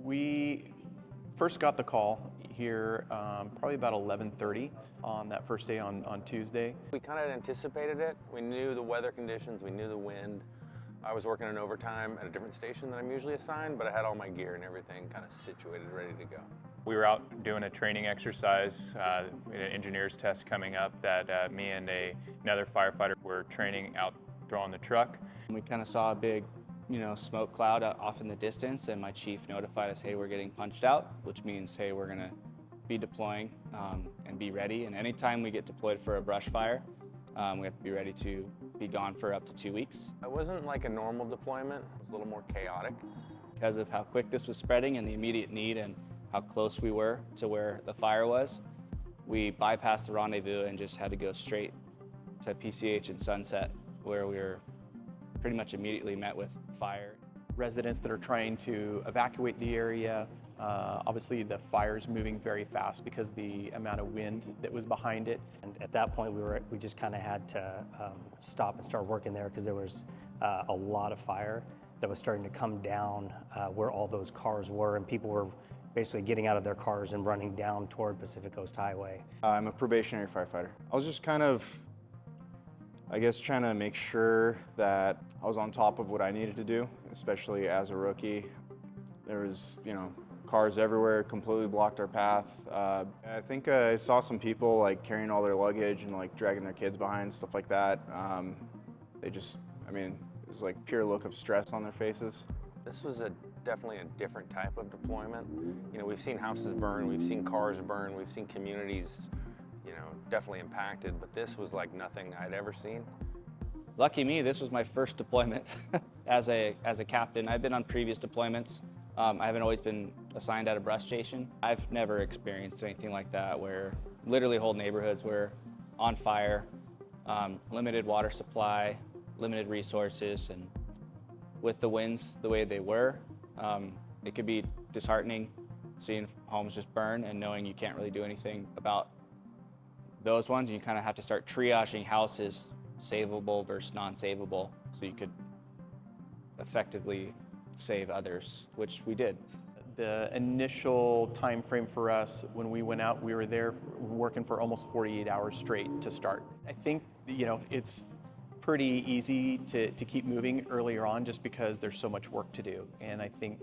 We first got the call here probably about 11:30 on that first day on Tuesday. We kind of anticipated it. We knew the weather conditions, we knew the wind. I was working an overtime at a different station than I'm usually assigned, but I had all my gear and everything kind of situated, ready to go. We were out doing a training exercise. We had an engineer's test coming up that me and another firefighter were training out throwing the truck. We kind of saw a big, smoke cloud off in the distance, and my chief notified us, hey, we're getting punched out, which means, hey, we're gonna be deploying and be ready. And anytime we get deployed for a brush fire, we have to be ready to be gone for up to 2 weeks. It wasn't like a normal deployment. It was a little more chaotic. Because of how quick this was spreading and the immediate need and how close we were to where the fire was, we bypassed the rendezvous and just had to go straight to PCH and Sunset, where we were pretty much immediately met with fire. Residents that are trying to evacuate the area, obviously the fire's moving very fast because the amount of wind that was behind it. And at that point, we just kind of had to stop and start working there because there was a lot of fire that was starting to come down where all those cars were, and people were basically getting out of their cars and running down toward Pacific Coast Highway. I'm a probationary firefighter. I was just kind of, trying to make sure that I was on top of what I needed to do, especially as a rookie. There was, cars everywhere, completely blocked our path. I think I saw some people like carrying all their luggage and like dragging their kids behind, stuff like that. It was like pure look of stress on their faces. This was definitely a different type of deployment. We've seen houses burn, we've seen cars burn, we've seen communities, definitely impacted, but this was like nothing I'd ever seen. Lucky me, this was my first deployment as a captain. I've been on previous deployments. I haven't always been assigned at a brush station. I've never experienced anything like that, where literally whole neighborhoods were on fire, limited water supply, limited resources, and with the winds the way they were, it could be disheartening seeing homes just burn and knowing you can't really do anything about those ones. You kind of have to start triaging houses, savable versus non-savable, so you could effectively save others, which we did. The initial time frame for us when we went out, we were there working for almost 48 hours straight to start. I think, it's pretty easy to keep moving earlier on just because there's so much work to do. And I think,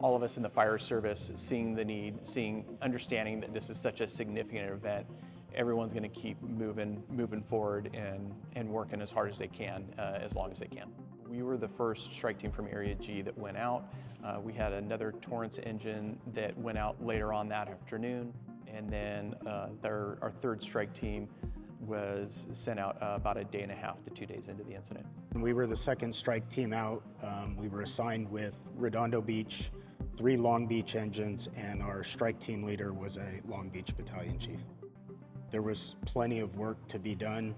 all of us in the fire service, seeing the need, understanding that this is such a significant event, everyone's going to keep moving forward and working as hard as they can, as long as they can. We were the first strike team from Area G that went out. We had another Torrance engine that went out later on that afternoon, and then our third strike team was sent out about a day and a half to 2 days into the incident. We were the second strike team out. We were assigned with Redondo Beach, 3 Long Beach engines, and our strike team leader was a Long Beach battalion chief. There was plenty of work to be done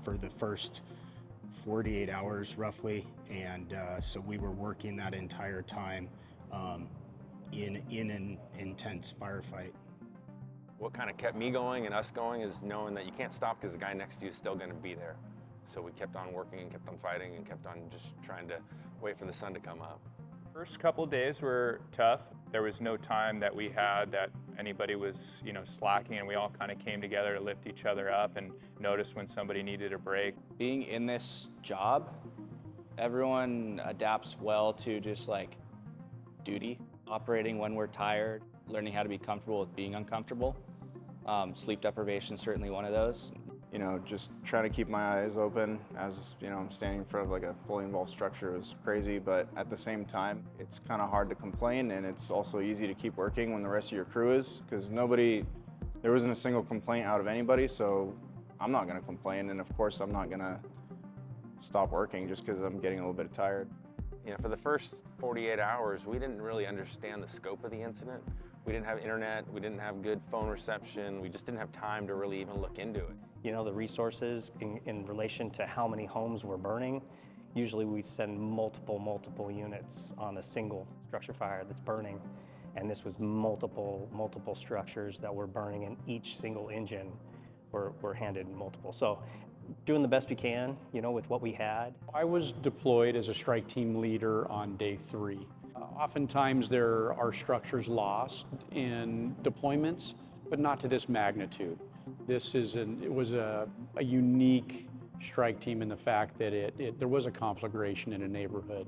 for the first 48 hours roughly, and so we were working that entire time in an intense firefight. What kind of kept me going and us going is knowing that you can't stop because the guy next to you is still going to be there. So we kept on working and kept on fighting and kept on just trying to wait for the sun to come up. First couple of days were tough. There was no time that we had that anybody was, slacking, and we all kind of came together to lift each other up and notice when somebody needed a break. Being in this job, everyone adapts well to just like duty, operating when we're tired, learning how to be comfortable with being uncomfortable. Sleep deprivation is certainly one of those. Just trying to keep my eyes open as, I'm standing in front of like a fully involved structure is crazy, but at the same time, it's kind of hard to complain, and it's also easy to keep working when the rest of your crew is, because there wasn't a single complaint out of anybody, so I'm not gonna complain, and of course I'm not gonna stop working just because I'm getting a little bit tired. For the first 48 hours, we didn't really understand the scope of the incident. We didn't have internet, we didn't have good phone reception, we just didn't have time to really even look into it. The resources in relation to how many homes were burning, usually we send multiple units on a single structure fire that's burning, and this was multiple structures that were burning, and each single engine were handed multiple. So doing the best we can, with what we had. I was deployed as a strike team leader on day 3. Oftentimes there are structures lost in deployments, but not to this magnitude. It was a unique strike team in the fact that there was a conflagration in a neighborhood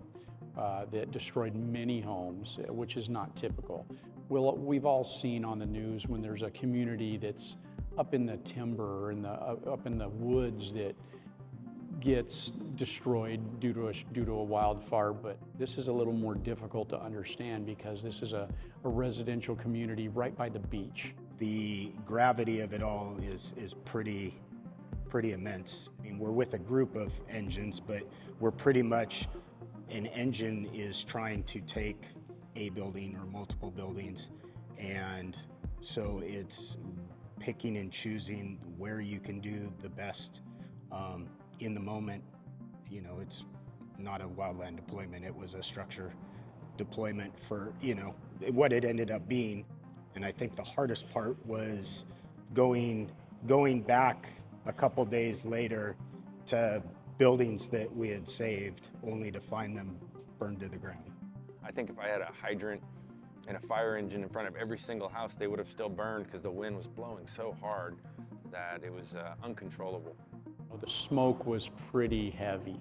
that destroyed many homes, which is not typical. We've all seen on the news when there's a community that's up in the timber and up in the woods that gets destroyed due to a wildfire, but this is a little more difficult to understand because this is a residential community right by the beach. The gravity of it all is pretty immense. I mean, we're with a group of engines, but we're pretty much, an engine is trying to take a building or multiple buildings, and so it's picking and choosing where you can do the best in the moment. You know, it's not a wildland deployment, it was a structure deployment for, you know, what it ended up being. And I think the hardest part was going back a couple days later to buildings that we had saved only to find them burned to the ground. I think if I had a hydrant and a fire engine in front of every single house, they would have still burned because the wind was blowing so hard that it was uncontrollable. The smoke was pretty heavy.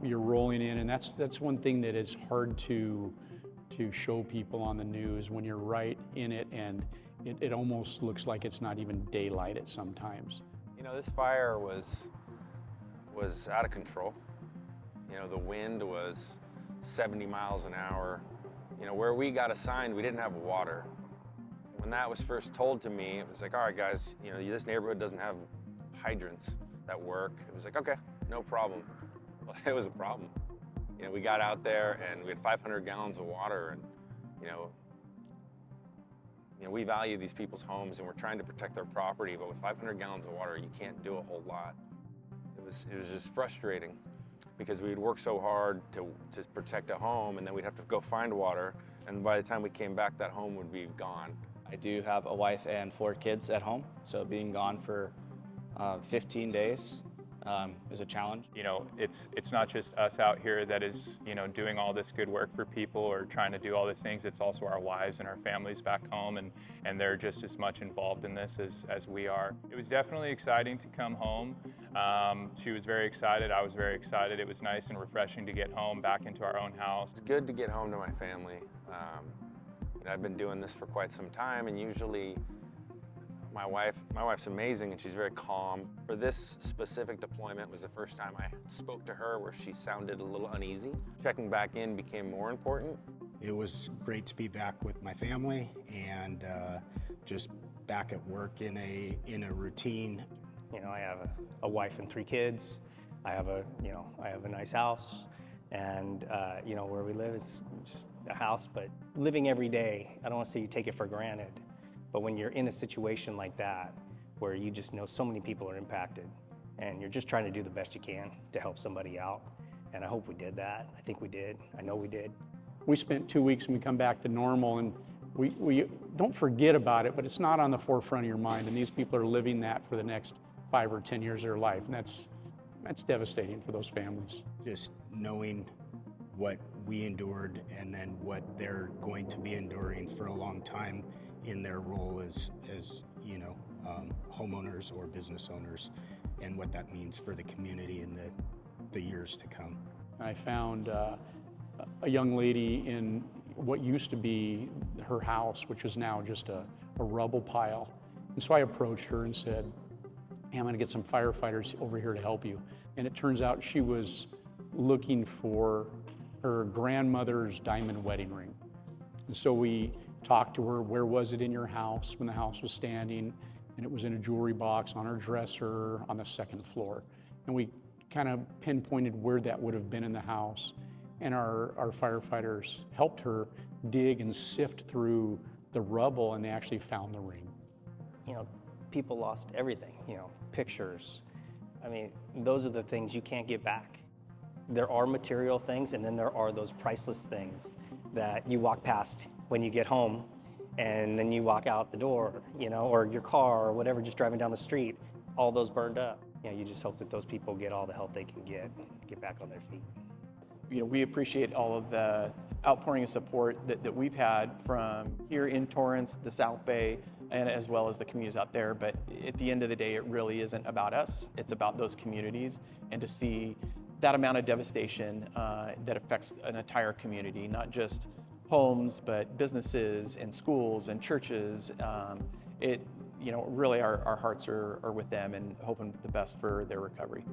You're rolling in, and that's one thing that is hard to show people on the news when you're right in it, and it almost looks like it's not even daylight at sometimes. You know, this fire was out of control. You know, the wind was 70 miles an hour. You know, where we got assigned, we didn't have water. When that was first told to me, it was like, all right, guys, you know, this neighborhood doesn't have hydrants that work. It was like, okay, no problem. Well, it was a problem. You know, we got out there and we had 500 gallons of water, and you know, we value these people's homes and we're trying to protect their property, but with 500 gallons of water, you can't do a whole lot. It was just frustrating because we'd work so hard to protect a home, and then we'd have to go find water, and by the time we came back, that home would be gone. I do have a wife and 4 kids at home, so being gone for 15 days is a challenge. You know, it's not just us out here that is, you know, doing all this good work for people or trying to do all these things. It's also our wives and our families back home, and they're just as much involved in this as we are. It was definitely exciting to come home. She was very excited. I was very excited. It was nice and refreshing to get home back into our own house. It's good to get home to my family. You know, I've been doing this for quite some time, and usually my wife's amazing and she's very calm. For this specific deployment was the first time I spoke to her where she sounded a little uneasy. Checking back in became more important. It was great to be back with my family and just back at work in a routine. You know, I have a wife and 3 kids. I have a nice house, and you know, where we live is just a house, but living every day, I don't want to say you take it for granted, but when you're in a situation like that, where you just know so many people are impacted, and you're just trying to do the best you can to help somebody out, and I hope we did that. I think we did. I know we did. We spent 2 weeks and we come back to normal, and we don't forget about it, but it's not on the forefront of your mind, and these people are living that for the next 5 or 10 years of their life, and that's devastating for those families. Just knowing what we endured and then what they're going to be enduring for a long time in their role as you know, homeowners or business owners, and what that means for the community in the years to come. I found a young lady in what used to be her house, which is now just a rubble pile. And so I approached her and said, hey, I'm gonna get some firefighters over here to help you. And it turns out she was looking for her grandmother's diamond wedding ring. And so we talked to her, where was it in your house when the house was standing? And it was in a jewelry box on her dresser on the 2nd floor. And we kind of pinpointed where that would have been in the house. And our firefighters helped her dig and sift through the rubble, and they actually found the ring. You know, people lost everything, you know, pictures. I mean, those are the things you can't get back. There are material things, and then there are those priceless things that you walk past when you get home, and then you walk out the door, you know, or your car or whatever, just driving down the street, all those burned up. You know, you just hope that those people get all the help they can get back on their feet. we appreciate all of the outpouring of support that we've had from here in Torrance, the South Bay, and as well as the communities out there. But at the end of the day, it really isn't about us. It's about those communities, and to see that amount of devastation that affects an entire community, not just homes, but businesses and schools and churches. Really our hearts are with them and hoping the best for their recovery.